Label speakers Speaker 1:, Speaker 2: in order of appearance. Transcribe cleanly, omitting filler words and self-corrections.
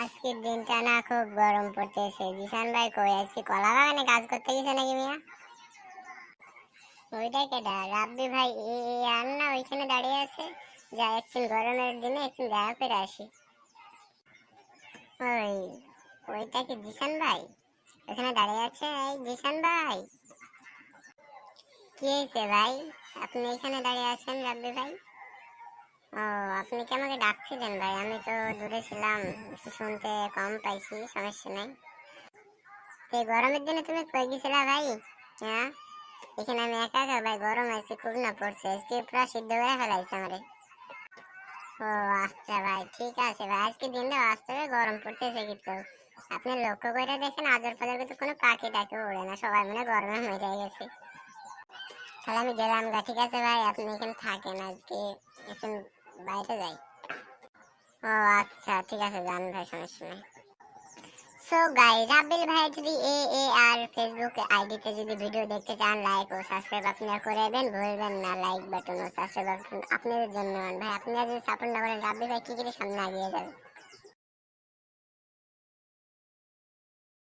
Speaker 1: আজকের দিনটা না খুব গরম পড়তেছে। জিসান ভাই কই, আজকে কলা বাগানে কাজ করতে গেছে নাকি মিয়া? ওইটাই কেডা? রাব্বি ভাই আর না ওইখানে দাঁড়িয়ে আছে। যা একদিন গরমের দিনে একদিন দেখা করে আসি। ওই ওইটা কি জিসান ভাই? ওখানে দাঁড়িয়ে আছে। এই জিসান ভাই, কি হয়েছে ভাই? আপনি এখানে দাঁড়িয়ে আছেন রাব্বি ভাই? ও, আপনি কি আমাকে ডাকছিলেন ভাই? আমি তো দূরে ছিলাম, কিছু শুনতে কম পাইছি, সমস্যা নেই। এই গরমের দিনে তুমি কই গেছিলা ভাই? হ্যাঁ, এখানে আমি একা একা ভাই, গরম আছে খুব, না পড়ছে আজকে পুরো সিদ্ধ করে ফেলাইছে আমারে। ও আচ্ছা ভাই, ঠিক আছে ভাই, আজকে দিনটা বাস্তবে গরম পড়তেছে কিন্তু আপনি লক্ষ্য করে দেখেন, আজর পাজর কিন্তু কোনো পাখি টাকি উড়ে না, সবাই মানে গরমে মরে গেছে। তাহলে আমি গেলাম গা, ঠিক আছে ভাই, আপনি এখানে থাকেন, আজকে এখন বাইরে যাই। ও আচ্ছা, ঠিক আছে, যান ভাই, সমস্যা নেই। সো গাইস, রাব্বিল ভাই যদি আর ফেসবুক আইডিতে যদি ভিডিও দেখতে চান, লাইক ও সাবস্ক্রাইব আপনারা করে দেবেন, ভুলবেন না। Like button oh subscribe button আপনাদের জন্য ভাই, আপনারা যদি সাপোর্ট না করেন রাব্বিল ভাই কি করে সামনে এগিয়ে যাবে।